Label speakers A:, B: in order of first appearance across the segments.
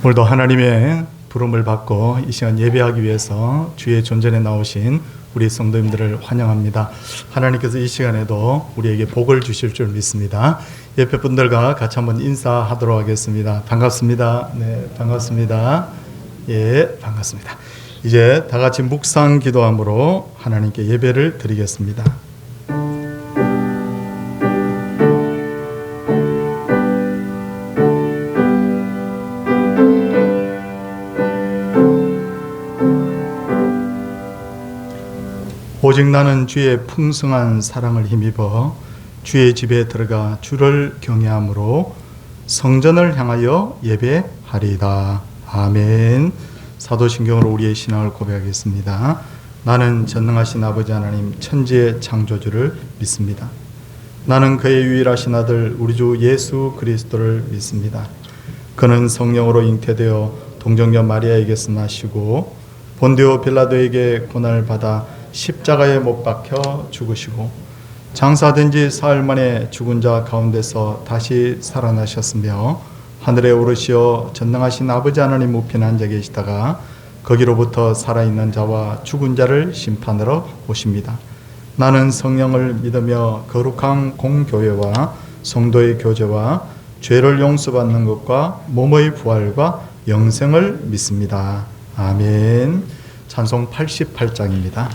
A: 오늘도 하나님의 부름을 받고 이 시간 예배하기 위해서 주의 존전에 나오신 우리 성도님들을 환영합니다. 하나님께서 이 시간에도 우리에게 복을 주실 줄 믿습니다. 옆에 분들과 같이 한번 인사하도록 하겠습니다. 반갑습니다. 네, 반갑습니다. 예, 반갑습니다. 이제 다 같이 묵상 기도함으로 하나님께 예배를 드리겠습니다. 오직 나는 주의 풍성한 사랑을 힘입어 주의 집에 들어가 주를 경외함으로 성전을 향하여 예배하리이다. 아멘. 사도신경으로 우리의 신앙을 고백하겠습니다. 나는 전능하신 아버지 하나님 천지의 창조주를 믿습니다. 나는 그의 유일하신 아들 우리 주 예수 그리스도를 믿습니다. 그는 성령으로 잉태되어 동정녀 마리아에게서 나시고 본디오 빌라도에게 고난을 받아 십자가에 못 박혀 죽으시고 장사된 지 사흘 만에 죽은 자 가운데서 다시 살아나셨으며 하늘에 오르시어 전능하신 아버지 하나님 우편에 앉아 계시다가 거기로부터 살아있는 자와 죽은 자를 심판하러 오십니다. 나는 성령을 믿으며 거룩한 공교회와 성도의 교제와 죄를 용서받는 것과 몸의 부활과 영생을 믿습니다. 아멘. 찬송 88장입니다.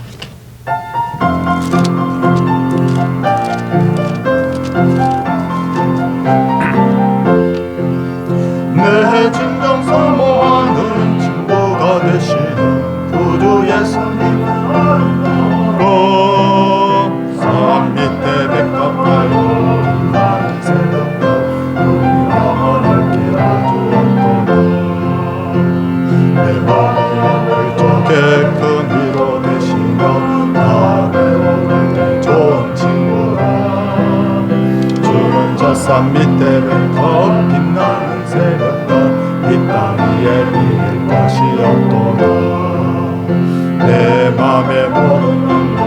A: 내 진정 사모하는 친구가 되시는 구주 예수님 산 밑에 백합가요 나의 새벽과 우리 영원을 기다주었도다. 내 마음이 그쪽에 큰 위로 되시며 산 밑에 백합 빛나는 새벽과 이 땅 위에 비길 것이 없도다. 내 맘에 모든 것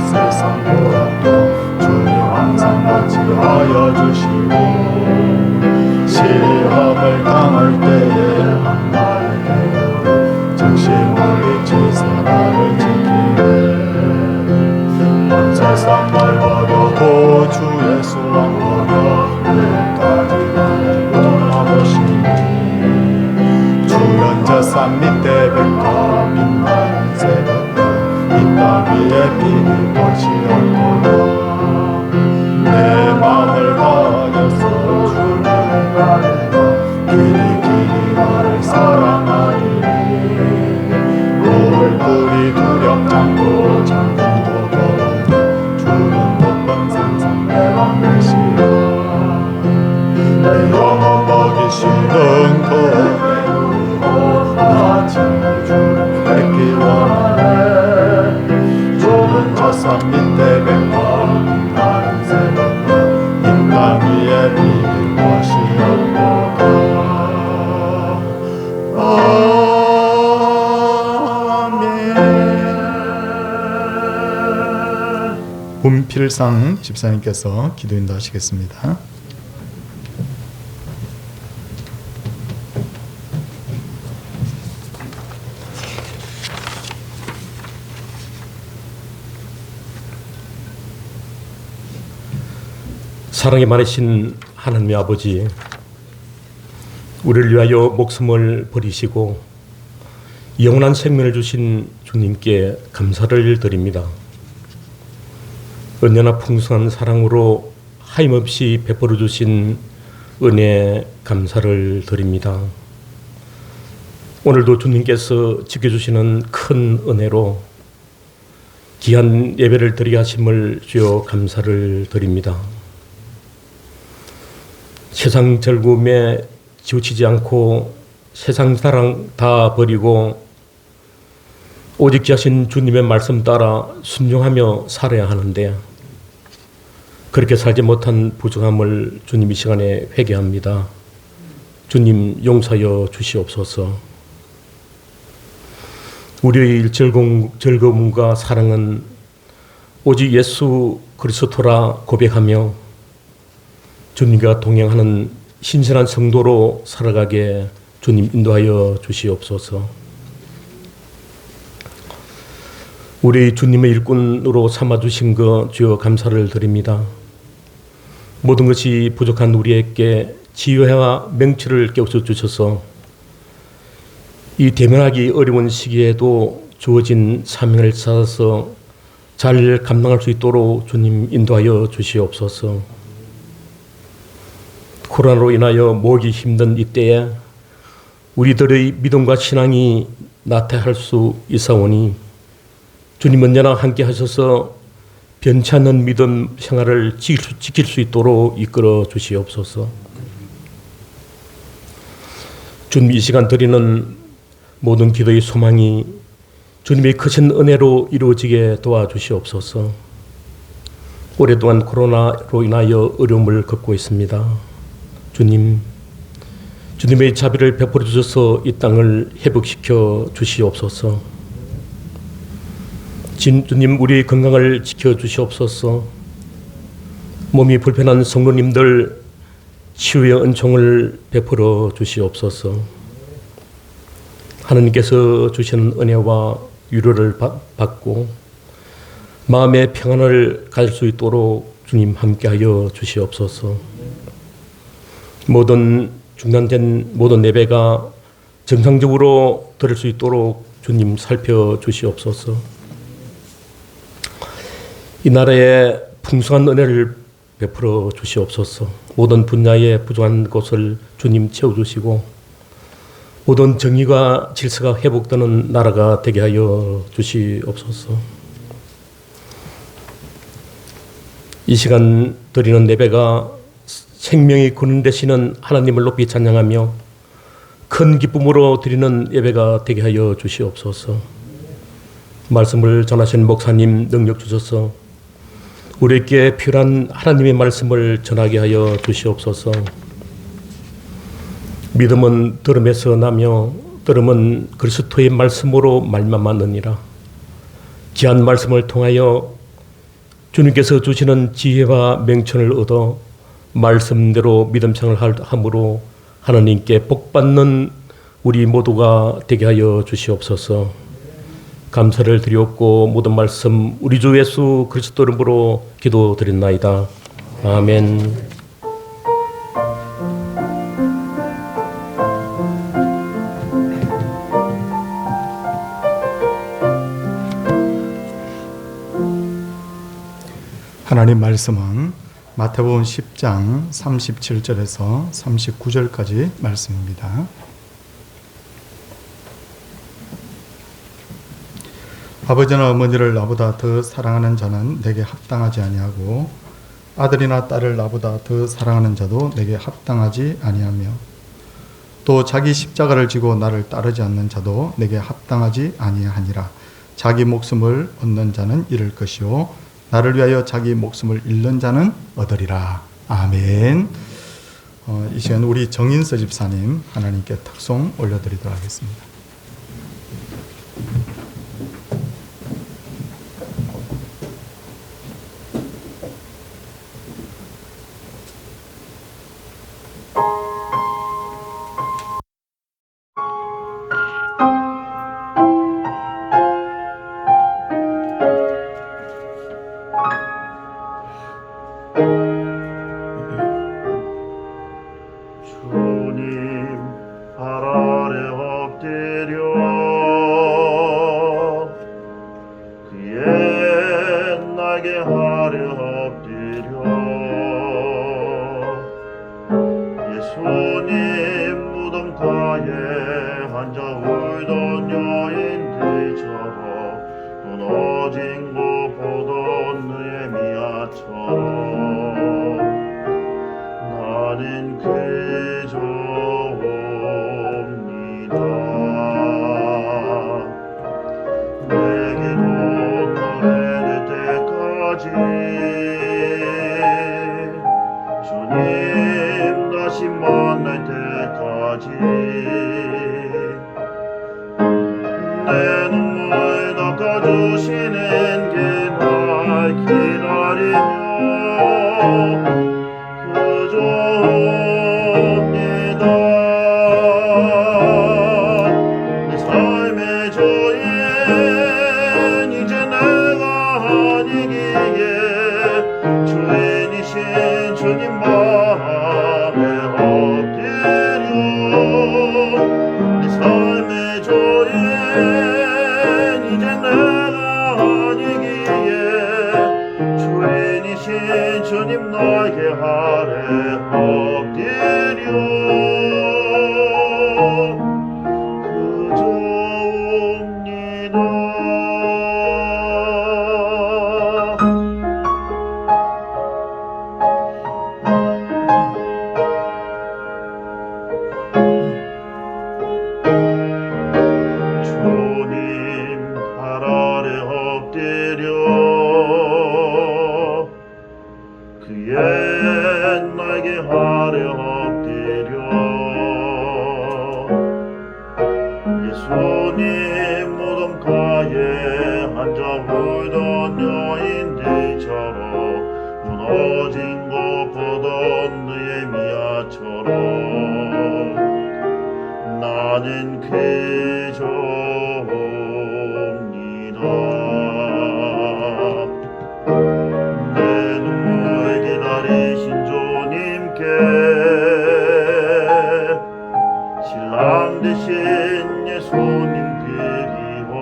A: 세상 보라도 주님 항상 같이 하여 주시고 시험을 당할 때에 나에게 정신을 잊으사 나를 지키네. 온 세상 말 버려도 주 예수 왕 버려 산 밑에 백합 빛나는 새벽과 이 땅 위에 비길 것이 없도다. 내 마음을 다하여서 주를 가리라 길이 나를 사랑하리니 얼굴이 두렵지 않고 잠들고 걸어 주는 높은 산상 내 맘 되시라. 내 영혼 먹이시는 그 주를 뵙기 원하네. 좁은 저 산 밑에 백합 빛나는 새벽과 이 땅 위에 비길 것이 없도다. 아멘. 문필상 집사님께서 기도 인도하시겠습니다.
B: 사랑이 많으신 하나님의 아버지, 우리를 위하여 목숨을 버리시고 영원한 생명을 주신 주님께 감사를 드립니다. 언제나 풍성한 사랑으로 하임없이 베풀어 주신 은혜에 감사를 드립니다. 오늘도 주님께서 지켜주시는 큰 은혜로 귀한 예배를 드리게 하심을 주여 감사를 드립니다. 세상 즐거움에 지우치지 않고 세상 사랑 다 버리고 오직 자신 주님의 말씀 따라 순종하며 살아야 하는데 그렇게 살지 못한 부족함을 주님 이 시간에 회개합니다. 주님 용서하여 주시옵소서. 우리의 즐거움과 사랑은 오직 예수 그리스도라 고백하며 주님과 동행하는 신선한 성도로 살아가게 주님 인도하여 주시옵소서. 우리 주님의 일꾼으로 삼아주신 것 주여 감사를 드립니다. 모든 것이 부족한 우리에게 지혜와 명철을 깨우쳐 주셔서 이 대면하기 어려운 시기에도 주어진 사명을 찾아서 잘 감당할 수 있도록 주님 인도하여 주시옵소서. 코로나로 인하여 모으기 힘든 이때에 우리들의 믿음과 신앙이 나태할 수 있사오니 주님 언제나 함께 하셔서 변치 않는 믿음 생활을 지킬 수 있도록 이끌어 주시옵소서. 주님 이 시간 드리는 모든 기도의 소망이 주님의 크신 은혜로 이루어지게 도와주시옵소서. 오랫동안 코로나로 인하여 어려움을 겪고 있습니다. 주님의 자비를 베풀어 주셔서 이 땅을 회복시켜 주시옵소서. 주님 우리의 건강을 지켜 주시옵소서. 몸이 불편한 성도님들 치유의 은총을 베풀어 주시옵소서. 하느님께서 주시는 은혜와 위로를 받고 마음의 평안을 가질 수 있도록 주님 함께하여 주시옵소서. 모든 중단된 모든 예배가 정상적으로 드릴 수 있도록 주님 살펴주시옵소서. 이 나라에 풍성한 은혜를 베풀어 주시옵소서. 모든 분야의 부족한 곳을 주님 채워주시고 모든 정의가 질서가 회복되는 나라가 되게 하여 주시옵소서. 이 시간 드리는 예배가 생명이 근원 되시는 하나님을 높이 찬양하며 큰 기쁨으로 드리는 예배가 되게 하여 주시옵소서. 말씀을 전하신 목사님 능력 주셔서 우리에게 필요한 하나님의 말씀을 전하게 하여 주시옵소서. 믿음은 들음에서 나며 들음은 그리스도의 말씀으로 말미암았느니라. 귀한 말씀을 통하여 주님께서 주시는 지혜와 명철을 얻어 말씀대로 믿음생활을 함으로 하나님께 복받는 우리 모두가 되게 하여 주시옵소서. 감사를 드리옵고 모든 말씀 우리 주 예수 그리스도 이름으로 기도드렸나이다. 아멘.
A: 하나님 말씀은 마태복음 10장 37절에서 39절까지 말씀입니다. 아버지나 어머니를 나보다 더 사랑하는 자는 내게 합당하지 아니하고 아들이나 딸을 나보다 더 사랑하는 자도 내게 합당하지 아니하며 또 자기 십자가를 지고 나를 따르지 않는 자도 내게 합당하지 아니하니라. 자기 목숨을 얻는 자는 잃을 것이요 나를 위하여 자기 목숨을 잃는 자는 얻으리라. 아멘. 이 시간 우리 정인서 집사님 하나님께 특송 올려드리도록 하겠습니다.
C: 그저옵니다. 내 삶의 조엔 이제 내가 아니기에 주인이신 주님 나에게 아래 엎드려 그저 옵니다. 주님 발 아래 엎드려 그의 나에게 아래 엎드려 예수님 무덤가에 앉아 울던 여인들처럼 무너진 것 보던 느헤미야처럼 나는 그저 옵니다. 내 눈물 기다리신 주님께 신랑 되신 예수님 그리워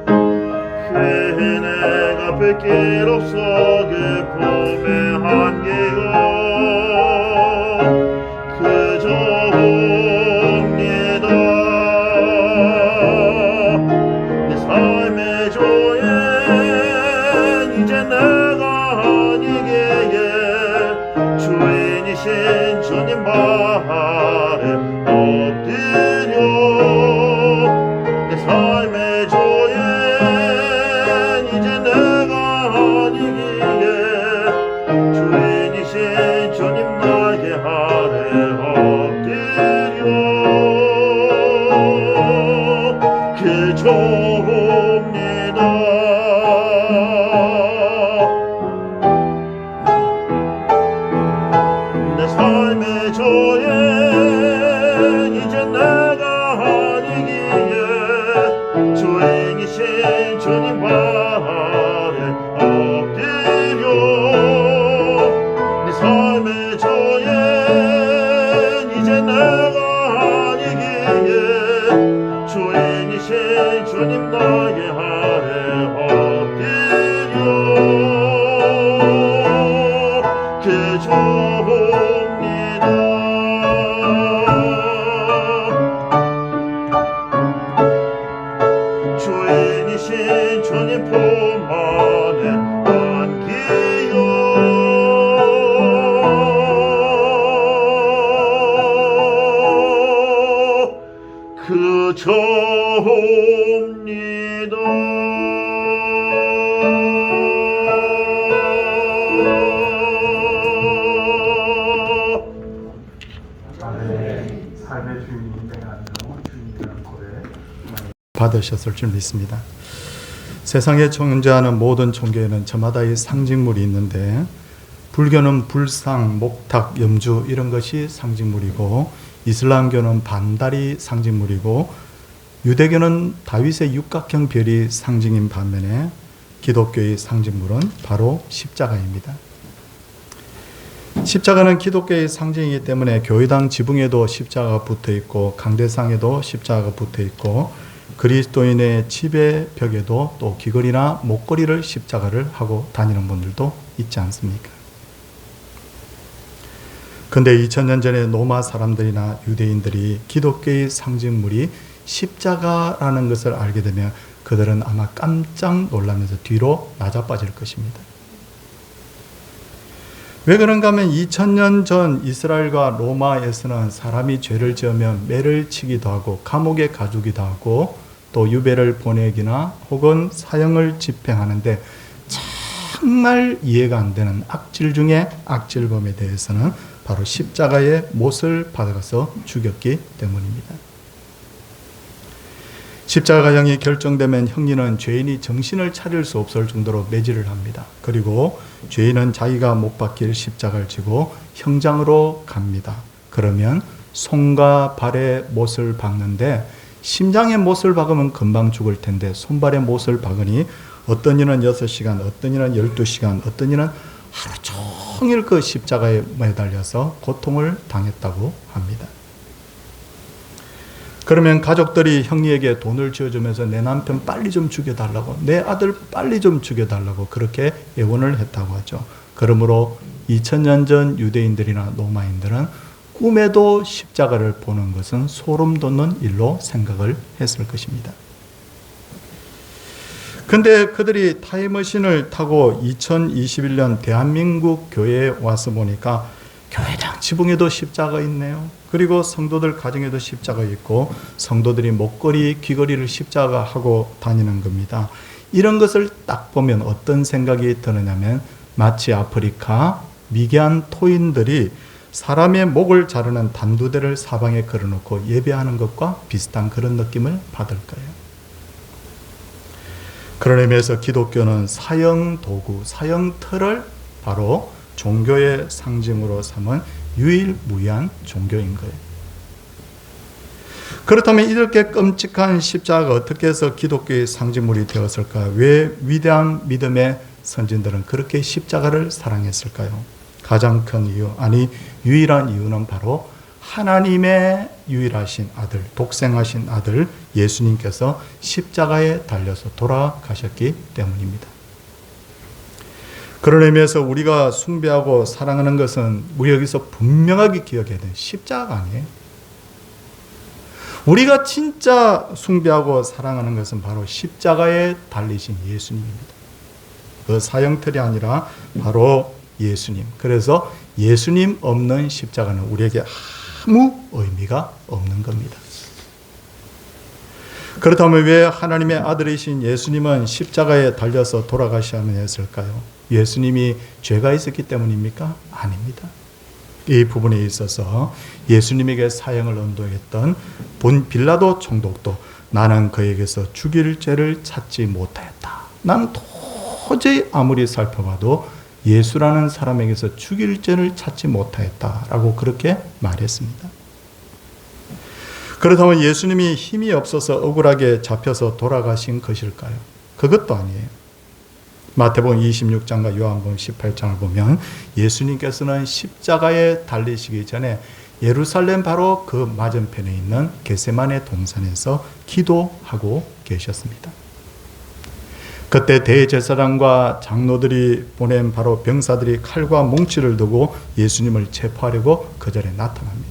C: 그 은혜가 뵐 길 없어 그 품의 한계가 그저 옵니다. 내 삶의 조엔 이제 내가 아니기에 주인이신 주님 발에 엎드려 내 삶의 조엔 이제 내가 아니기에 주인이신 주님 나에게 아래 엎드려 그저 옵니다. 내 삶의 조엔 이제 내가 아니기에 주인이신 주님 발에 엎드려 내 삶의 조엔 이제 내가 아니기에 주인이신 주님 나에게 아래 엎드려 그저 옵니다. 주인이신 주님 품 안에 안기요 그저 옵니다.
A: 삶의 주인이 내가 아니라 주인이라는 고백 받으셨을 줄 믿습니다. 세상에 존재하는 모든 종교에는 저마다의 상징물이 있는데 불교는 불상, 목탁, 염주 이런 것이 상징물이고 이슬람교는 반달이 상징물이고 유대교는 다윗의 육각형 별이 상징인 반면에 기독교의 상징물은 바로 십자가입니다. 십자가는 기독교의 상징이기 때문에 교회당 지붕에도 십자가가 붙어 있고 강대상에도 십자가가 붙어 있고 그리스도인의 집의 벽에도 또 귀걸이나 목걸이를 십자가를 하고 다니는 분들도 있지 않습니까? 근데 2000년 전에 로마 사람들이나 유대인들이 기독교의 상징물이 십자가라는 것을 알게 되면 그들은 아마 깜짝 놀라면서 뒤로 낮아빠질 것입니다. 왜 그런가 하면 2000년 전 이스라엘과 로마에서는 사람이 죄를 지으면 매를 치기도 하고 감옥에 가두기도 하고 또 유배를 보내기나 혹은 사형을 집행하는데 정말 이해가 안 되는 악질 중에 악질범에 대해서는 바로 십자가의 못을 받아가서 죽였기 때문입니다. 십자가형이 결정되면 형리는 죄인이 정신을 차릴 수 없을 정도로 매질을 합니다. 그리고 죄인은 자기가 못 박힐 십자가를 지고 형장으로 갑니다. 그러면 손과 발에 못을 박는데 심장에 못을 박으면 금방 죽을 텐데 손발에 못을 박으니 어떤 이는 6시간, 어떤 이는 12시간, 어떤 이는 하루 종일 그 십자가에 매달려서 고통을 당했다고 합니다. 그러면 가족들이 형리에게 돈을 쥐어주면서 내 남편 빨리 좀 죽여달라고, 내 아들 빨리 좀 죽여달라고 그렇게 애원을 했다고 하죠. 그러므로 2000년 전 유대인들이나 로마인들은 꿈에도 십자가를 보는 것은 소름 돋는 일로 생각을 했을 것입니다. 근데 그들이 타임머신을 타고 2021년 대한민국 교회에 와서 보니까 교회당 지붕에도 십자가 있네요. 그리고 성도들 가정에도 십자가 있고 성도들이 목걸이, 귀걸이를 십자가 하고 다니는 겁니다. 이런 것을 딱 보면 어떤 생각이 드느냐면 마치 아프리카 미개한 토인들이 사람의 목을 자르는 단두대를 사방에 걸어놓고 예배하는 것과 비슷한 그런 느낌을 받을 거예요. 그런 의미에서 기독교는 사형 도구, 사형 틀을 바로 종교의 상징으로 삼은 유일무이한 종교인 거예요. 그렇다면 이렇게 끔찍한 십자가가 어떻게 해서 기독교의 상징물이 되었을까? 왜 위대한 믿음의 선진들은 그렇게 십자가를 사랑했을까요? 가장 큰 이유, 아니 유일한 이유는 바로 하나님의 유일하신 아들, 독생하신 아들 예수님께서 십자가에 달려서 돌아가셨기 때문입니다. 그런 의미에서 우리가 숭배하고 사랑하는 것은 우리 여기서 분명하게 기억해야 돼요. 십자가가 아니에요. 우리가 진짜 숭배하고 사랑하는 것은 바로 십자가에 달리신 예수님입니다. 그 사형틀이 아니라 바로 예수님. 그래서 예수님 없는 십자가는 우리에게 아무 의미가 없는 겁니다. 그렇다면 왜 하나님의 아들이신 예수님은 십자가에 달려서 돌아가셔야만 했을까요? 예수님이 죄가 있었기 때문입니까? 아닙니다. 이 부분에 있어서 예수님에게 사형을 언도했던 본 빌라도 총독도 나는 그에게서 죽일 죄를 찾지 못하였다. 나는 도저히 아무리 살펴봐도 예수라는 사람에게서 죽일 죄를 찾지 못하였다라고 그렇게 말했습니다. 그렇다면 예수님이 힘이 없어서 억울하게 잡혀서 돌아가신 것일까요? 그것도 아니에요. 마태복음 26장과 요한복음 18장을 보면 예수님께서는 십자가에 달리시기 전에 예루살렘 바로 그 맞은편에 있는 겟세마네 동산에서 기도하고 계셨습니다. 그때 대제사장과 장로들이 보낸 바로 병사들이 칼과 몽치를 두고 예수님을 체포하려고 그 자리에 나타납니다.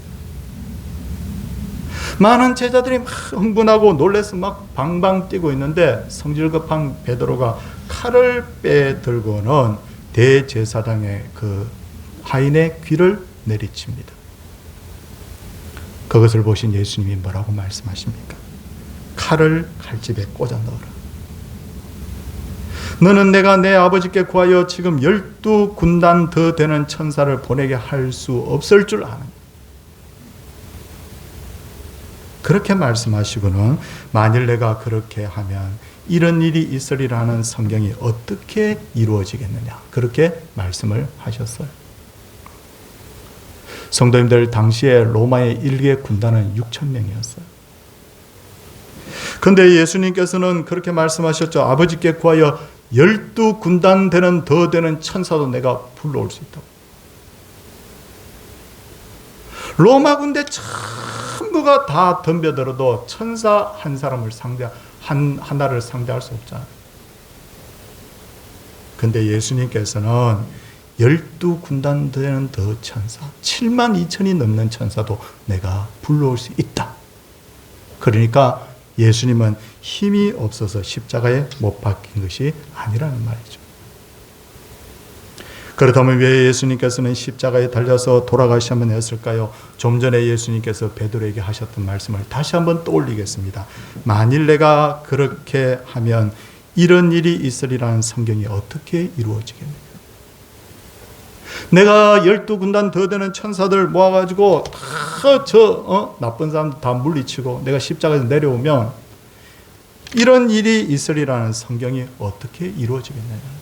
A: 많은 제자들이 막 흥분하고 놀라서 막 방방 뛰고 있는데 성질 급한 베드로가 칼을 빼들고는 대제사장의 그 하인의 귀를 내리칩니다. 그것을 보신 예수님이 뭐라고 말씀하십니까? 칼을 칼집에 꽂아 넣어라. 너는 내가 내 아버지께 구하여 지금 12군단 더 되는 천사를 보내게 할 수 없을 줄 아는. 그렇게 말씀하시고는 만일 내가 그렇게 하면 이런 일이 있으리라는 성경이 어떻게 이루어지겠느냐 그렇게 말씀을 하셨어요. 성도님들, 당시에 로마의 일개 군단은 6,000명이었어요. 그런데 예수님께서는 그렇게 말씀하셨죠. 아버지께 구하여 12군단 되는 더 되는 천사도 내가 불러올 수 있다고. 로마 군대 전부가 다 덤벼들어도 천사 한 사람을 하나를 상대할 수 없잖아요. 근데 예수님께서는 12군단 되는 더 천사, 72,000이 넘는 천사도 내가 불러올 수 있다. 그러니까 예수님은 힘이 없어서 십자가에 못 박힌 것이 아니라는 말이죠. 그렇다면 왜 예수님께서는 십자가에 달려서 돌아가셔야만 했을까요? 좀 전에 예수님께서 베드로에게 하셨던 말씀을 다시 한번 떠올리겠습니다. 만일 내가 그렇게 하면 이런 일이 있으리라는 성경이 어떻게 이루어지겠느냐? 내가 12군단 더 되는 천사들 모아가지고 다 나쁜 사람 다 물리치고 내가 십자가에서 내려오면 이런 일이 있으리라는 성경이 어떻게 이루어지겠느냐?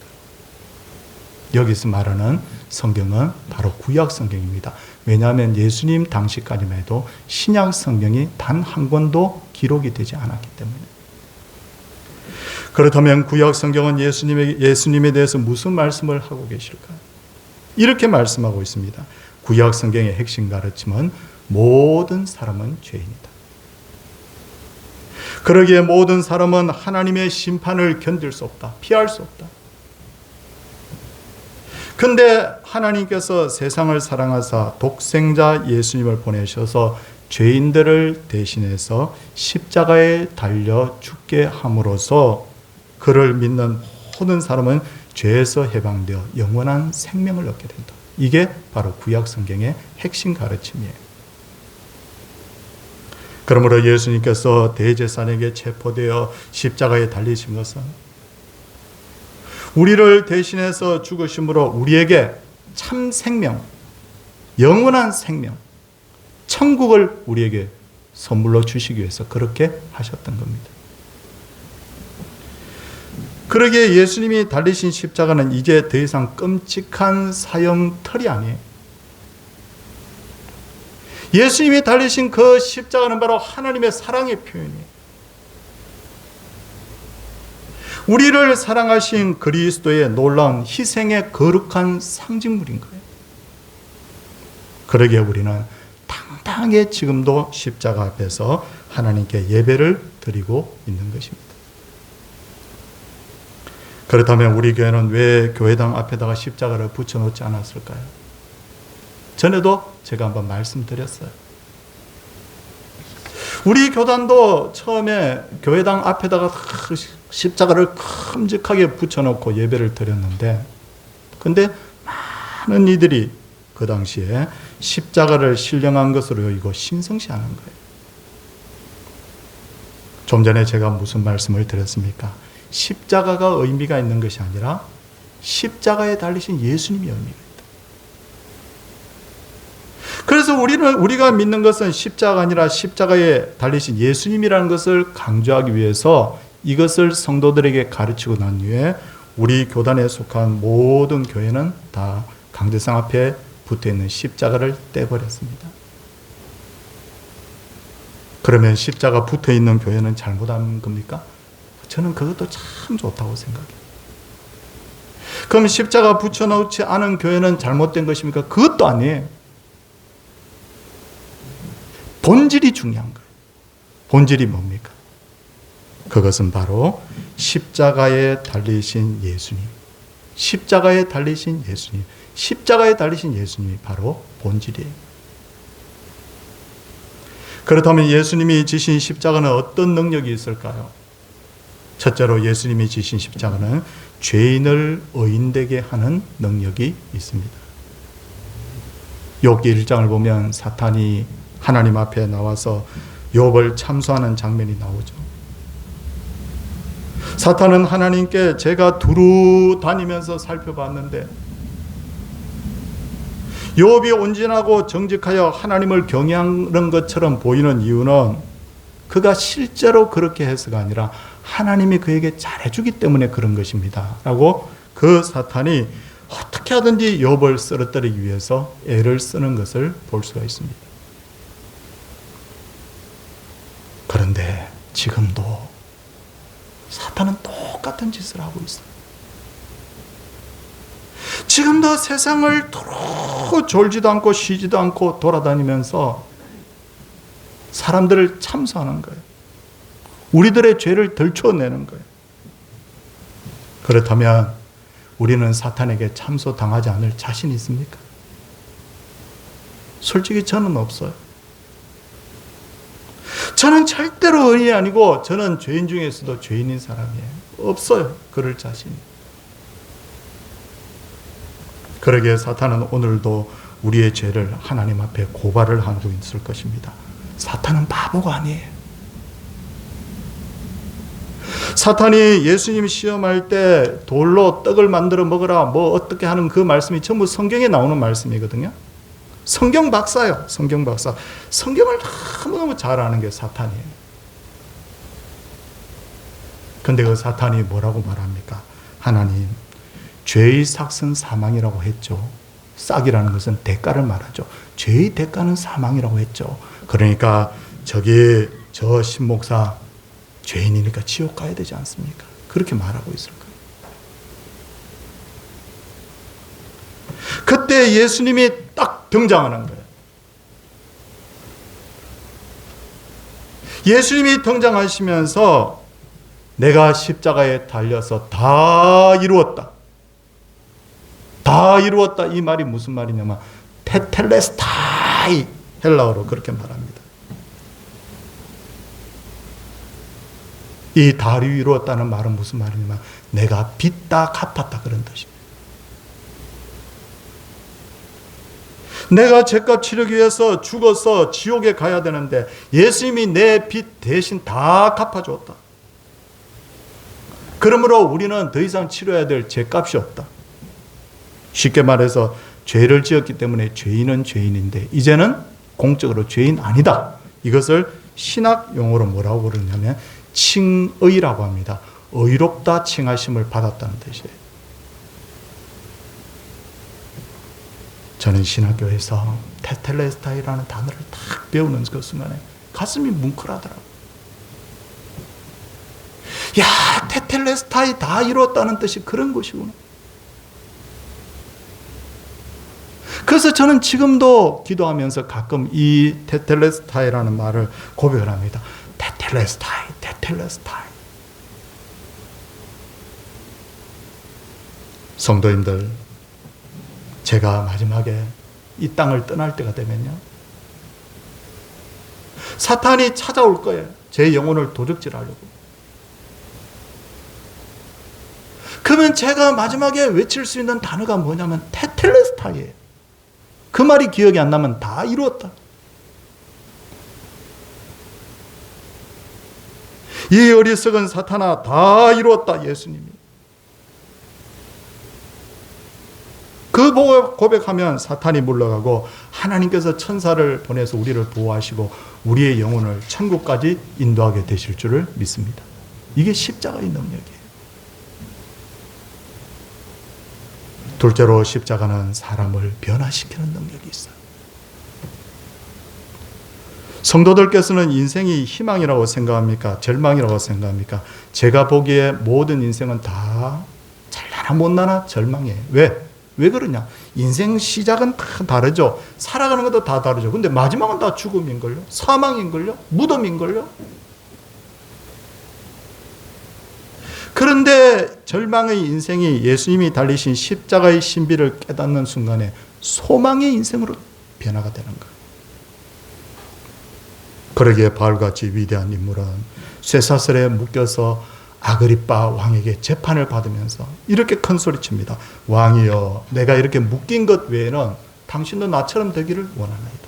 A: 여기서 말하는 성경은 바로 구약 성경입니다. 왜냐하면 예수님 당시까지만 해도 신약 성경이 단 한 권도 기록이 되지 않았기 때문에. 그렇다면 구약 성경은 예수님에 대해서 무슨 말씀을 하고 계실까요? 이렇게 말씀하고 있습니다. 구약 성경의 핵심 가르침은 모든 사람은 죄인이다. 그러기에 모든 사람은 하나님의 심판을 견딜 수 없다. 피할 수 없다. 근데 하나님께서 세상을 사랑하사 독생자 예수님을 보내셔서 죄인들을 대신해서 십자가에 달려 죽게 함으로써 그를 믿는 모든 사람은 죄에서 해방되어 영원한 생명을 얻게 된다. 이게 바로 구약 성경의 핵심 가르침이에요. 그러므로 예수님께서 대제사장에게 체포되어 십자가에 달리신 것은 우리를 대신해서 죽으심으로 우리에게 참 생명, 영원한 생명, 천국을 우리에게 선물로 주시기 위해서 그렇게 하셨던 겁니다. 그러기에 예수님이 달리신 십자가는 이제 더 이상 끔찍한 사형털이 아니에요. 예수님이 달리신 그 십자가는 바로 하나님의 사랑의 표현이에요. 우리를 사랑하신 그리스도의 놀라운 희생의 거룩한 상징물인 거예요. 그러기에 우리는 당당하게 지금도 십자가 앞에서 하나님께 예배를 드리고 있는 것입니다. 그렇다면 우리 교회는 왜 교회당 앞에다가 십자가를 붙여놓지 않았을까요? 전에도 제가 한번 말씀드렸어요. 우리 교단도 처음에 교회당 앞에다가 십자가를 큼직하게 붙여놓고 예배를 드렸는데, 근데 많은 이들이 그 당시에 십자가를 신령한 것으로 여기고 신성시하는 거예요. 좀 전에 제가 무슨 말씀을 드렸습니까? 십자가가 의미가 있는 것이 아니라 십자가에 달리신 예수님이 의미가 있다. 그래서 우리가 믿는 것은 십자가가 아니라 십자가에 달리신 예수님이라는 것을 강조하기 위해서 이것을 성도들에게 가르치고 난 후에 우리 교단에 속한 모든 교회는 다 강대상 앞에 붙어있는 십자가를 떼버렸습니다. 그러면 십자가 붙어있는 교회는 잘못한 겁니까? 저는 그것도 참 좋다고 생각해요. 그럼 십자가 붙여놓지 않은 교회는 잘못된 것입니까? 그것도 아니에요. 본질이 중요한 거예요. 본질이 뭡니까? 그것은 바로 십자가에 달리신 예수님. 십자가에 달리신 예수님. 십자가에 달리신 예수님이 바로 본질이에요. 그렇다면 예수님이 지신 십자가는 어떤 능력이 있을까요? 첫째로 예수님이 지신 십자가는 죄인을 의인되게 하는 능력이 있습니다. 욥기 1장을 보면 사탄이 하나님 앞에 나와서 욥을 참소하는 장면이 나오죠. 사탄은 하나님께 제가 두루 다니면서 살펴봤는데 욥이 온전하고 정직하여 하나님을 경외하는 것처럼 보이는 이유는 그가 실제로 그렇게 해서가 아니라 하나님이 그에게 잘해주기 때문에 그런 것입니다 라고 그 사탄이 어떻게 하든지 욥을 쓰러뜨리기 위해서 애를 쓰는 것을 볼 수가 있습니다. 그런데 지금도 사탄은 똑같은 짓을 하고 있어요. 지금도 세상을 도로 졸지도 않고 쉬지도 않고 돌아다니면서 사람들을 참소하는 거예요. 우리들의 죄를 들춰내는 거예요. 그렇다면 우리는 사탄에게 참소당하지 않을 자신이 있습니까? 솔직히 저는 없어요. 저는 절대로 의인이 아니고 저는 죄인 중에서도 죄인인 사람이에요. 없어요. 그럴 자신이. 그러기에 사탄은 오늘도 우리의 죄를 하나님 앞에 고발을 하고 있을 것입니다. 사탄은 바보가 아니에요. 사탄이 예수님 시험할 때 돌로 떡을 만들어 먹으라 뭐 어떻게 하는 그 말씀이 전부 성경에 나오는 말씀이거든요. 성경 박사요. 성경 박사. 성경을 너무너무 잘 아는 게 사탄이에요. 근데 그 사탄이 뭐라고 말합니까? 하나님, 죄의 삭은 사망이라고 했죠. 싹이라는 것은 대가를 말하죠. 죄의 대가는 사망이라고 했죠. 그러니까 저기 저 신목사 죄인이니까 지옥 가야 되지 않습니까? 그렇게 말하고 있을 거예요. 그때 예수님이 딱 등장하는 거예요. 예수님이 등장하시면서 내가 십자가에 달려서 다 이루었다. 다 이루었다. 이 말이 무슨 말이냐면 테텔레스타이, 헬라어로 그렇게 말합니다. 이 다 이루었다는 말은 무슨 말이냐면 내가 빚다 갚았다 그런 뜻입니다. 내가 죄값 치르기 위해서 죽어서 지옥에 가야 되는데 예수님이 내 빚 대신 다 갚아줬다. 그러므로 우리는 더 이상 치러야 될 죄값이 없다. 쉽게 말해서 죄를 지었기 때문에 죄인은 죄인인데 이제는 공적으로 죄인 아니다. 이것을 신학 용어로 뭐라고 그러냐면 칭의라고 합니다. 의롭다 칭하심을 받았다는 뜻이에요. 저는 신학교에서 테텔레스타이라는 단어를 딱 배우는 그 순간에 가슴이 뭉클하더라고요. 야, 테텔레스타이 다 이루었다는 뜻이 그런 것이구나. 그래서 저는 지금도 기도하면서 가끔 이 테텔레스타이라는 말을 고백을 합니다. 테텔레스타이, 테텔레스타이. 성도님들, 제가 마지막에 이 땅을 떠날 때가 되면요, 사탄이 찾아올 거예요. 제 영혼을 도적질하려고. 그러면 제가 마지막에 외칠 수 있는 단어가 뭐냐면 테텔레스타이예요. 그 말이 기억이 안 나면 다 이루었다. 이 어리석은 사탄아, 다 이루었다, 예수님이. 그 고백하면 사탄이 물러가고 하나님께서 천사를 보내서 우리를 보호하시고 우리의 영혼을 천국까지 인도하게 되실 줄을 믿습니다. 이게 십자가의 능력이에요. 둘째로 십자가는 사람을 변화시키는 능력이 있어요. 성도들께서는 인생이 희망이라고 생각합니까? 절망이라고 생각합니까? 제가 보기에 모든 인생은 다 잘나나 못나나 절망이에요. 왜 그러냐? 인생 시작은 다 다르죠. 살아가는 것도 다 다르죠. 근데 마지막은 다 죽음인걸요? 사망인걸요? 무덤인걸요? 그런데 절망의 인생이 예수님이 달리신 십자가의 신비를 깨닫는 순간에 소망의 인생으로 변화가 되는 거예요. 그러기에 바울같이 위대한 인물은 쇠사슬에 묶여서 아그리빠 왕에게 재판을 받으면서 이렇게 큰 소리칩니다. 왕이여, 내가 이렇게 묶인 것 외에는 당신도 나처럼 되기를 원하나이다.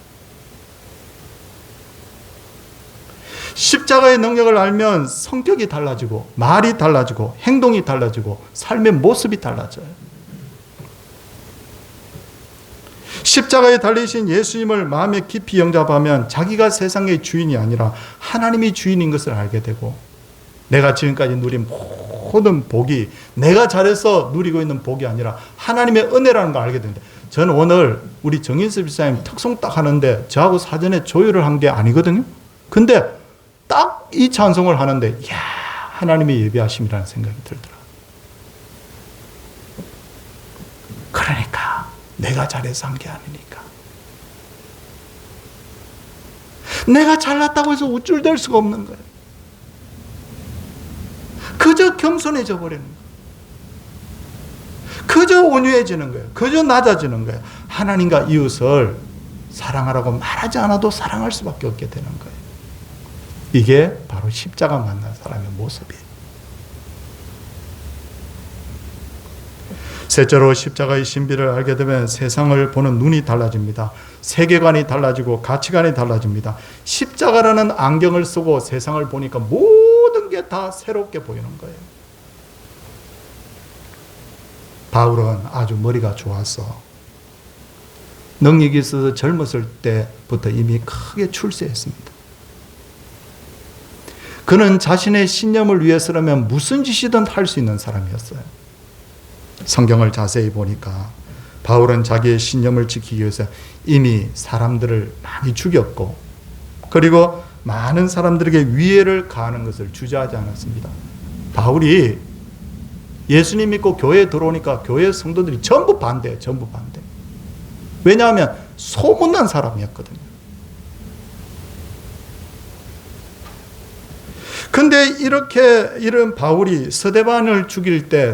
A: 십자가의 능력을 알면 성격이 달라지고 말이 달라지고 행동이 달라지고 삶의 모습이 달라져요. 십자가에 달리신 예수님을 마음에 깊이 영접하면 자기가 세상의 주인이 아니라 하나님이 주인인 것을 알게 되고 내가 지금까지 누린 모든 복이 내가 잘해서 누리고 있는 복이 아니라 하나님의 은혜라는 걸 알게 됩니다. 저는 오늘 우리 정인수 집사님 특송 딱 하는데 저하고 사전에 조율을 한 게 아니거든요. 근데 딱 이 찬송을 하는데 이야, 하나님의 예비하심이라는 생각이 들더라. 그러니까 내가 잘해서 한 게 아니니까. 내가 잘났다고 해서 우쭐댈 수가 없는 거예요. 그저 겸손해져 버리는 거예요. 그저 온유해지는 거예요. 그저 낮아지는 거예요. 하나님과 이웃을 사랑하라고 말하지 않아도 사랑할 수밖에 없게 되는 거예요. 이게 바로 십자가 만난 사람의 모습이에요. 셋째로 십자가의 신비를 알게 되면 세상을 보는 눈이 달라집니다. 세계관이 달라지고 가치관이 달라집니다. 십자가라는 안경을 쓰고 세상을 보니까 모든 게 다 새롭게 보이는 거예요. 바울은 아주 머리가 좋아서 능력이 있어서 젊었을 때부터 이미 크게 출세했습니다. 그는 자신의 신념을 위해서라면 무슨 짓이든 할 수 있는 사람이었어요. 성경을 자세히 보니까 바울은 자기의 신념을 지키기 위해서 이미 사람들을 많이 죽였고 그리고 많은 사람들에게 위해를 가하는 것을 주저하지 않았습니다. 바울이 예수님 믿고 교회에 들어오니까 교회 성도들이 전부 반대해요. 전부 반대. 왜냐하면 소문난 사람이었거든요. 근데 이런 바울이 스데반을 죽일 때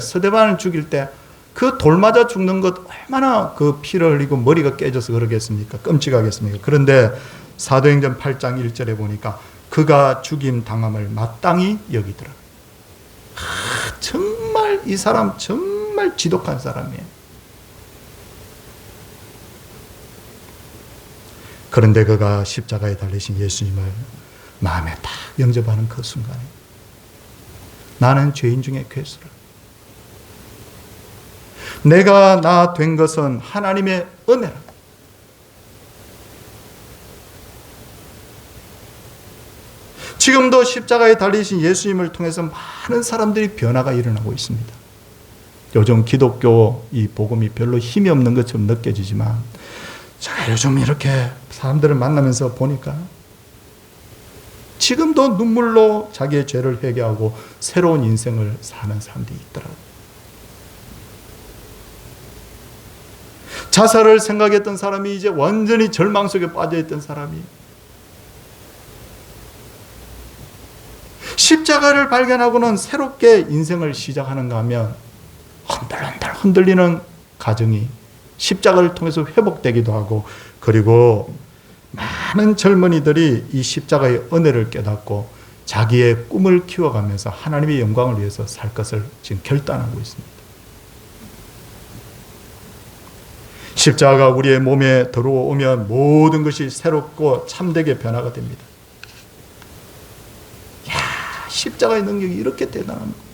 A: 그 돌 맞아 죽는 것 얼마나 그 피를 흘리고 머리가 깨져서 그러겠습니까? 끔찍하겠습니까? 그런데 사도행전 8장 1절에 보니까 그가 죽임 당함을 마땅히 여기더라. 정말 이 사람 정말 지독한 사람이에요. 그런데 그가 십자가에 달리신 예수님을 마음에 딱 영접하는 그 순간에 나는 죄인 중에 괴수라. 내가 나 된 것은 하나님의 은혜라. 지금도 십자가에 달리신 예수님을 통해서 많은 사람들이 변화가 일어나고 있습니다. 요즘 기독교 이 복음이 별로 힘이 없는 것처럼 느껴지지만 제가 요즘 이렇게 사람들을 만나면서 보니까 지금도 눈물로 자기의 죄를 회개하고 새로운 인생을 사는 사람들이 있더라고요. 자살을 생각했던 사람이 이제 완전히 절망 속에 빠져있던 사람이 십자가를 발견하고는 새롭게 인생을 시작하는가 하면 흔들흔들 흔들리는 가정이 십자가를 통해서 회복되기도 하고, 그리고 많은 젊은이들이 이 십자가의 은혜를 깨닫고 자기의 꿈을 키워가면서 하나님의 영광을 위해서 살 것을 지금 결단하고 있습니다. 십자가가 우리의 몸에 들어오면 모든 것이 새롭고 참되게 변화가 됩니다. 이야, 십자가의 능력이 이렇게 대단한 거.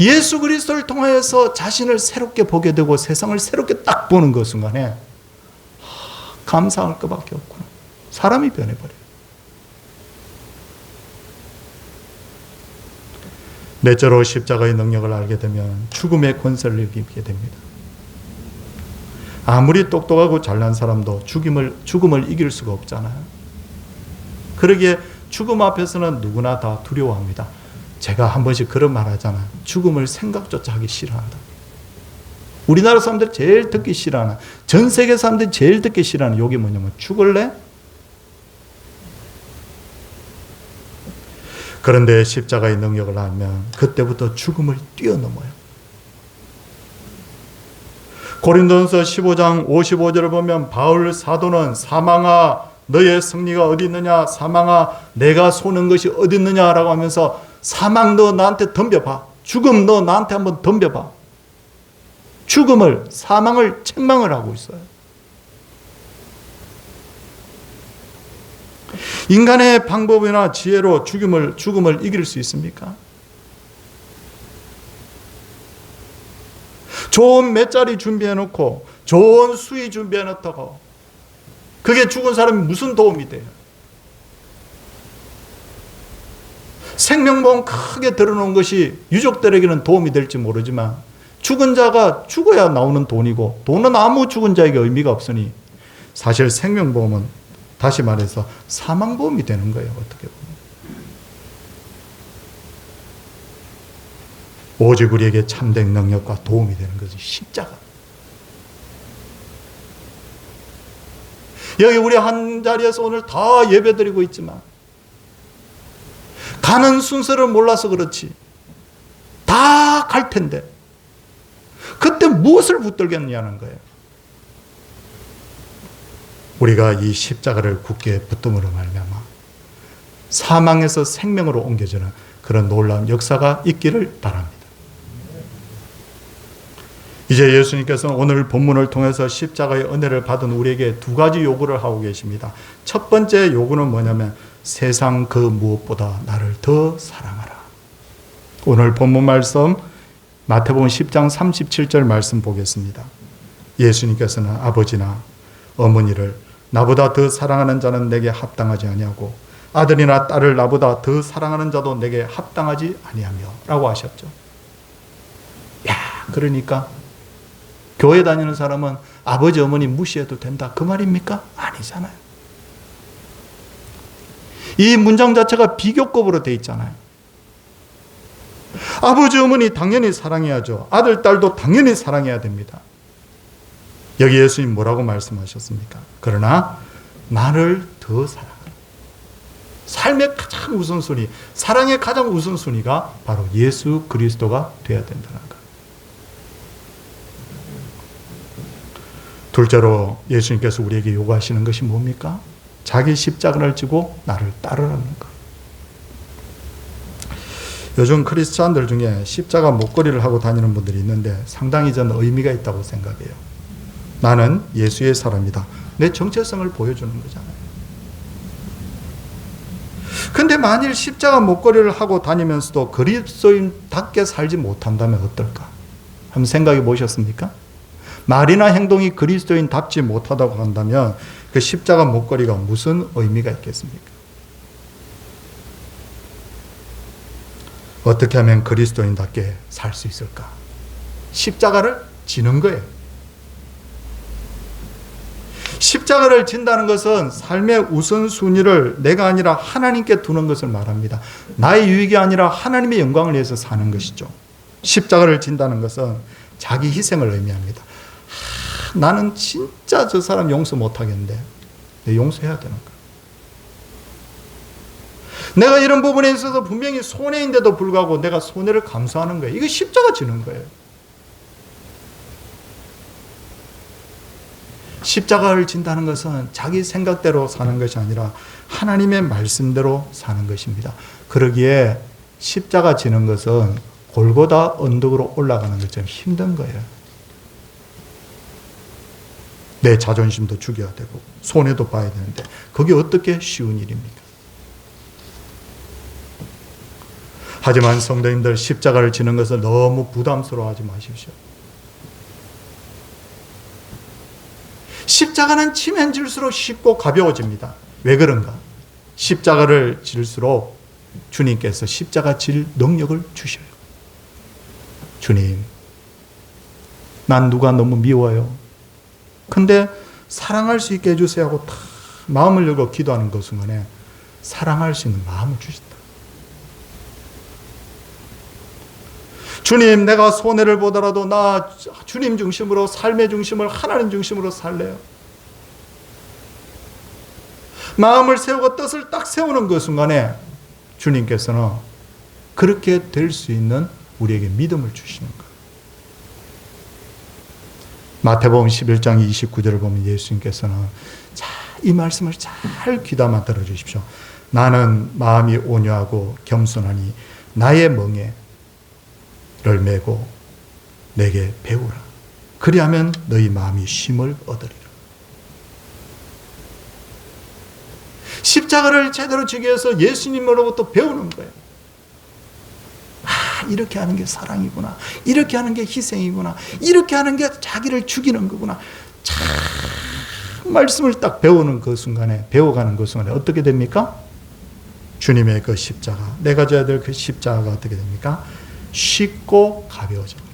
A: 예수 그리스도를 통해서 자신을 새롭게 보게 되고 세상을 새롭게 딱 보는 그 순간에 감사할 것밖에 없구나. 사람이 변해버려요. 넷째로 십자가의 능력을 알게 되면 죽음의 권세를 이기게 됩니다. 아무리 똑똑하고 잘난 사람도 죽음을 이길 수가 없잖아요. 그러기에 죽음 앞에서는 누구나 다 두려워합니다. 제가 한 번씩 그런 말 하잖아요. 죽음을 생각조차 하기 싫어한다. 우리나라 사람들이 제일 듣기 싫어하는, 전 세계 사람들이 제일 듣기 싫어하는 욕이 뭐냐면 죽을래? 그런데 십자가의 능력을 알면 그때부터 죽음을 뛰어넘어요. 고린도전서 15장 55절을 보면 바울 사도는 사망아 너의 승리가 어디 있느냐, 사망아 내가 쏘는 것이 어디 있느냐라고 하면서 사망 너 나한테 덤벼봐, 죽음 너 나한테 한번 덤벼봐. 죽음을, 사망을 책망을 하고 있어요. 인간의 방법이나 지혜로 죽음을 이길 수 있습니까? 좋은 맷자리 준비해놓고 좋은 수위 준비해놓다고 그게 죽은 사람이 무슨 도움이 돼요? 생명보험 크게 들어놓은 것이 유족들에게는 도움이 될지 모르지만 죽은 자가 죽어야 나오는 돈이고 돈은 아무 죽은 자에게 의미가 없으니 사실 생명보험은 다시 말해서 사망보험이 되는 거예요. 어떻게 보면. 오직 우리에게 참된 능력과 도움이 되는 것이 십자가. 여기 우리 한 자리에서 오늘 다 예배드리고 있지만 가는 순서를 몰라서 그렇지 다 갈 텐데 그때 무엇을 붙들겠냐는 거예요. 우리가 이 십자가를 굳게 붙듦으로 말미암아 사망에서 생명으로 옮겨지는 그런 놀라운 역사가 있기를 바랍니다. 이제 예수님께서는 오늘 본문을 통해서 십자가의 은혜를 받은 우리에게 두 가지 요구를 하고 계십니다. 첫 번째 요구는 뭐냐면 세상 그 무엇보다 나를 더 사랑하라. 오늘 본문 말씀 마태복음 10장 37절 말씀 보겠습니다. 예수님께서는 아버지나 어머니를 나보다 더 사랑하는 자는 내게 합당하지 아니하고 아들이나 딸을 나보다 더 사랑하는 자도 내게 합당하지 아니하며 라고 하셨죠. 야, 그러니까 교회 다니는 사람은 아버지 어머니 무시해도 된다 그 말입니까? 아니잖아요. 이 문장 자체가 비교급으로 돼 있잖아요. 아버지 어머니 당연히 사랑해야죠. 아들 딸도 당연히 사랑해야 됩니다. 여기 예수님 뭐라고 말씀하셨습니까? 그러나 나를 더 사랑하라. 삶의 가장 우선순위, 사랑의 가장 우선순위가 바로 예수 그리스도가 되어야 된다는 것. 둘째로 예수님께서 우리에게 요구하시는 것이 뭡니까? 자기 십자가를 지고 나를 따르라는 것. 요즘 크리스찬들 중에 십자가 목걸이를 하고 다니는 분들이 있는데 상당히 저는 의미가 있다고 생각해요. 나는 예수의 사람이다. 내 정체성을 보여주는 거잖아요. 근데 만일 십자가 목걸이를 하고 다니면서도 그리스도인답게 살지 못한다면 어떨까? 한번 생각해 보셨습니까? 말이나 행동이 그리스도인답지 못하다고 한다면 그 십자가 목걸이가 무슨 의미가 있겠습니까? 어떻게 하면 그리스도인답게 살 수 있을까? 십자가를 지는 거예요. 십자가를 진다는 것은 삶의 우선순위를 내가 아니라 하나님께 두는 것을 말합니다. 나의 유익이 아니라 하나님의 영광을 위해서 사는 것이죠. 십자가를 진다는 것은 자기 희생을 의미합니다. 나는 진짜 저 사람 용서 못하겠는데 용서해야 되는 거야. 내가 이런 부분에 있어서 분명히 손해인데도 불구하고 내가 손해를 감수하는 거예요. 이거 십자가 지는 거예요. 십자가를 진다는 것은 자기 생각대로 사는 것이 아니라 하나님의 말씀대로 사는 것입니다. 그러기에 십자가 지는 것은 골고다 언덕으로 올라가는 것처럼 힘든 거예요. 내 자존심도 죽여야 되고 손해도 봐야 되는데 그게 어떻게 쉬운 일입니까? 하지만 성도님들, 십자가를 지는 것을 너무 부담스러워하지 마십시오. 십자가는 지면 질수록 쉽고 가벼워집니다. 왜 그런가? 십자가를 질수록 주님께서 십자가 질 능력을 주셔요. 주님, 난 누가 너무 미워요. 근데 사랑할 수 있게 해주세요 하고 다 마음을 열고 기도하는 그 순간에 사랑할 수 있는 마음을 주신다. 주님, 내가 손해를 보더라도 나 주님 중심으로, 삶의 중심을 하나님 중심으로 살래요. 마음을 세우고 뜻을 딱 세우는 그 순간에 주님께서는 그렇게 될 수 있는 우리에게 믿음을 주시는 거예요. 마태복음 11장 29절을 보면 예수님께서는 이 말씀을 잘 귀담아 들어주십시오. 나는 마음이 온유하고 겸손하니 나의 멍에를 메고 내게 배우라. 그리하면 너희 마음이 쉼을 얻으리라. 십자가를 제대로 지기 위해서 예수님으로부터 배우는 거예요. 이렇게 하는 게 사랑이구나. 이렇게 하는 게 희생이구나. 이렇게 하는 게 자기를 죽이는 거구나. 참 말씀을 딱 배우는 그 순간에, 배워가는 그 순간에 어떻게 됩니까? 주님의 그 십자가, 내가 져야 될 그 십자가가 어떻게 됩니까? 쉽고 가벼워져 버려요.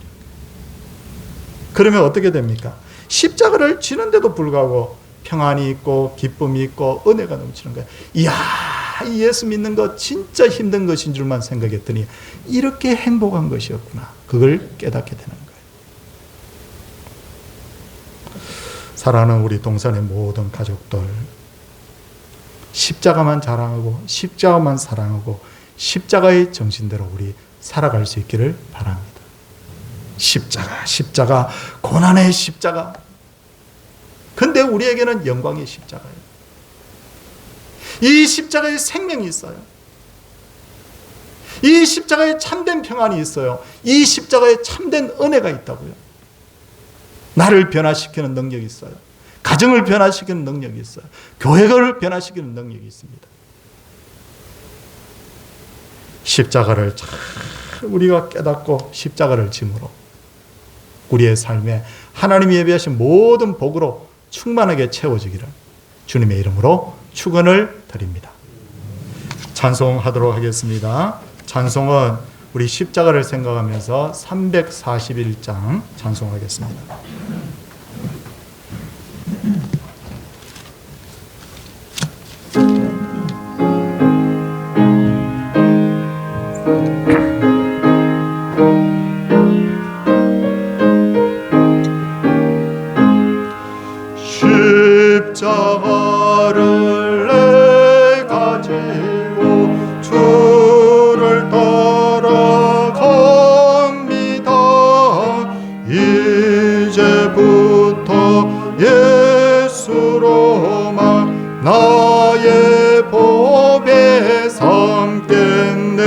A: 그러면 어떻게 됩니까? 십자가를 지는데도 불구하고 평안이 있고 기쁨이 있고 은혜가 넘치는 거예요. 이야, 이 예수 믿는 거 진짜 힘든 것인 줄만 생각했더니 이렇게 행복한 것이었구나. 그걸 깨닫게 되는 거예요. 사랑하는 우리 동산의 모든 가족들, 십자가만 자랑하고 십자가만 사랑하고 십자가의 정신대로 우리 살아갈 수 있기를 바랍니다. 십자가, 십자가, 고난의 십자가. 근데 우리에게는 영광의 십자가예요. 이 십자가에 생명이 있어요. 이 십자가에 참된 평안이 있어요. 이 십자가에 참된 은혜가 있다고요. 나를 변화시키는 능력이 있어요. 가정을 변화시키는 능력이 있어요. 교회를 변화시키는 능력이 있습니다. 십자가를 잘 우리가 깨닫고 십자가를 짐으로 우리의 삶에 하나님이 예비하신 모든 복으로 충만하게 채워지기를 주님의 이름으로 축원을 드립니다. 찬송하도록 하겠습니다. 찬송은 우리 십자가를 생각하면서 341장 찬송하겠습니다. 나의 보배 삼겠네.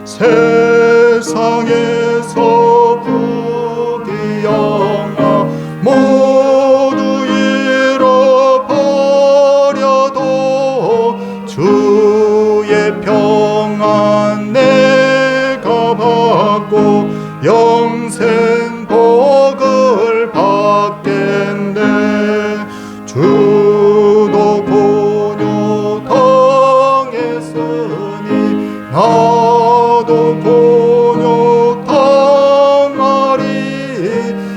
A: 세상에서 부귀영화 모두 잃어버려도 주의 평안 내가 받고 영생 복을 받겠네. 주도 고뇨 당했으니 나도 고뇨 당하리.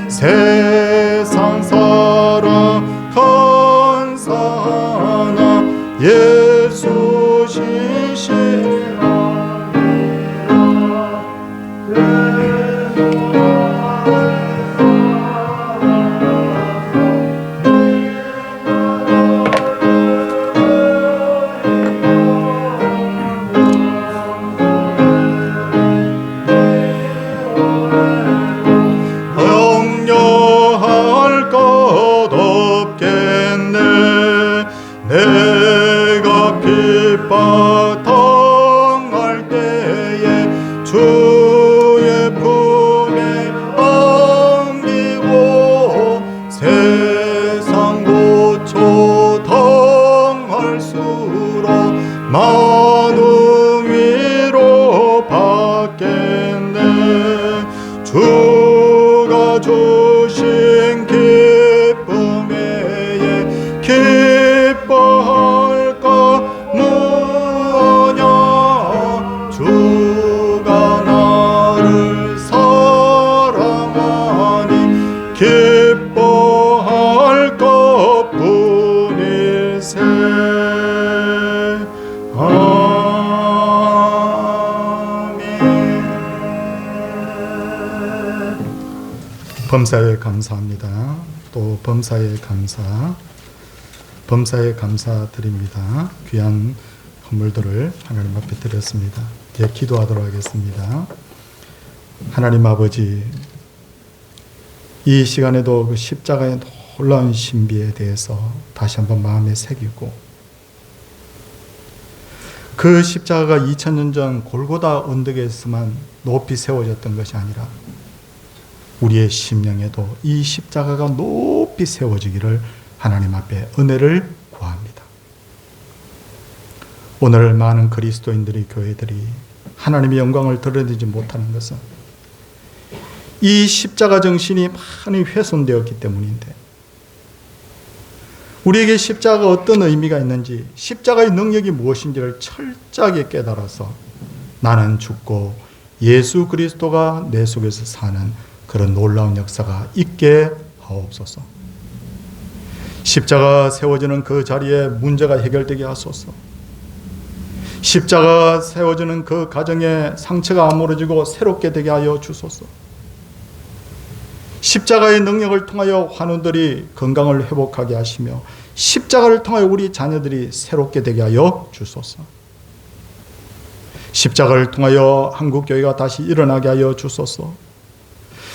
A: 세상 사랑 감사하나 예수 신실하니라. 염려할 것 없겠네. 내가 핍박 당할 때에 주의 품에 안기고 세상 고초 당할수록 많은 위로 받겠네. 주가 주신 기쁨 외에 기뻐할까 무엇냐. 주가 나를 사랑하니 기뻐할 것뿐일세. 범사에 감사합니다. 또 범사에 감사드립니다. 귀한 선물들을 하나님 앞에 드렸습니다. 이제 기도하도록 하겠습니다. 하나님 아버지, 이 시간에도 그 십자가의 놀라운 신비에 대해서 다시 한번 마음에 새기고, 그 십자가가 2000년 전 골고다 언덕에서만 높이 세워졌던 것이 아니라 우리의 심령에도 이 십자가가 높이 세워지기를 하나님 앞에 은혜를 구합니다. 오늘 많은 그리스도인들이, 교회들이 하나님의 영광을 드러내지 못하는 것은 이 십자가 정신이 많이 훼손되었기 때문인데, 우리에게 십자가가 어떤 의미가 있는지, 십자가의 능력이 무엇인지를 철저하게 깨달아서 나는 죽고 예수 그리스도가 내 속에서 사는 그런 놀라운 역사가 있게 하옵소서. 십자가 세워지는 그 자리에 문제가 해결되게 하소서. 십자가 세워지는 그 가정에 상처가 아물어지고 새롭게 되게 하여 주소서. 십자가의 능력을 통하여 환우들이 건강을 회복하게 하시며 십자가를 통하여 우리 자녀들이 새롭게 되게 하여 주소서. 십자가를 통하여 한국교회가 다시 일어나게 하여 주소서.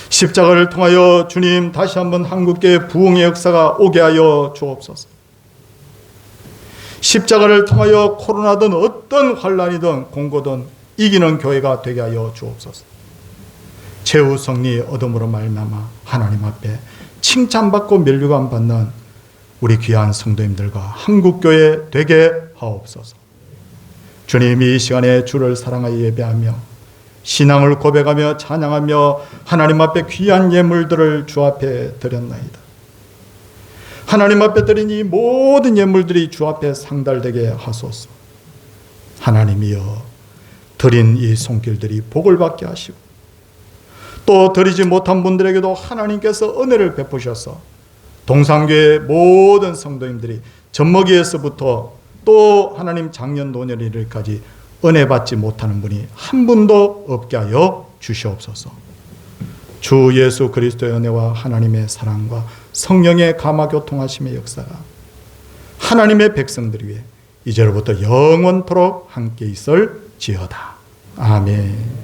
A: 십자가를 통하여 주님 다시 한번 한국교회 부흥의 역사가 오게 하여 주옵소서. 십자가를 통하여 코로나든 어떤 환란이든 공고든 이기는 교회가 되게 하여 주옵소서. 최후 승리 얻음으로 말미암아 하나님 앞에 칭찬받고 면류관 받는 우리 귀한 성도님들과 한국교회 되게 하옵소서. 주님, 이 시간에 주를 사랑하여 예배하며 신앙을 고백하며 찬양하며 하나님 앞에 귀한 예물들을 주 앞에 드렸나이다. 하나님 앞에 드린 이 모든 예물들이 주 앞에 상달되게 하소서. 하나님이여, 드린 이 손길들이 복을 받게 하시고 또 드리지 못한 분들에게도 하나님께서 은혜를 베푸셔서 동산교회 모든 성도님들이 젖먹이에서부터 또 하나님 작년 노년일까지 은혜 받지 못하는 분이 한 분도 없게 하여 주시옵소서. 주 예수 그리스도의 은혜와 하나님의 사랑과 성령의 감화교통하심의 역사가 하나님의 백성들 위해 이제로부터 영원토록 함께 있을지어다. 아멘.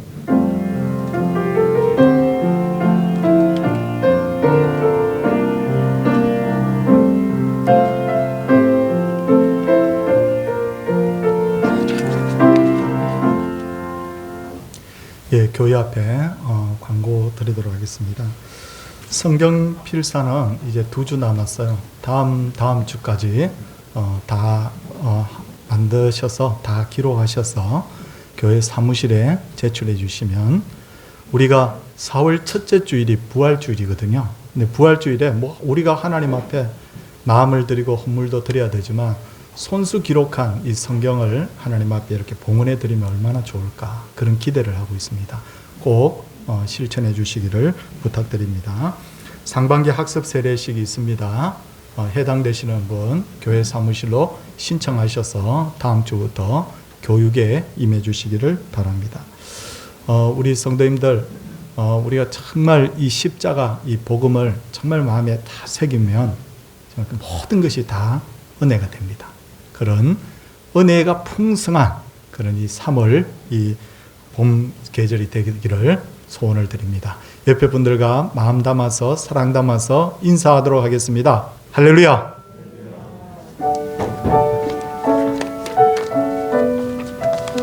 A: 예, 교회 앞에 광고 드리도록 하겠습니다. 성경 필사는 이제 2주 남았어요. 다음 주까지 다 만드셔서 다 기록하셔서 교회 사무실에 제출해 주시면, 우리가 4월 첫째 주일이 부활주일이거든요. 근데 부활주일에 뭐 우리가 하나님 앞에 마음을 드리고 헌물도 드려야 되지만 손수 기록한 이 성경을 하나님 앞에 이렇게 봉헌해 드리면 얼마나 좋을까, 그런 기대를 하고 있습니다. 꼭 실천해 주시기를 부탁드립니다. 상반기 학습 세례식이 있습니다. 해당되시는 분 교회 사무실로 신청하셔서 다음 주부터 교육에 임해 주시기를 바랍니다. 우리 성도님들, 우리가 정말 이 십자가, 이 복음을 정말 마음에 다 새기면 모든 것이 다 은혜가 됩니다. 그런 은혜가 풍성한 그런 이 3월 이 봄 계절이 되기를 소원을 드립니다. 옆에 분들과 마음 담아서 사랑 담아서 인사하도록 하겠습니다. 할렐루야!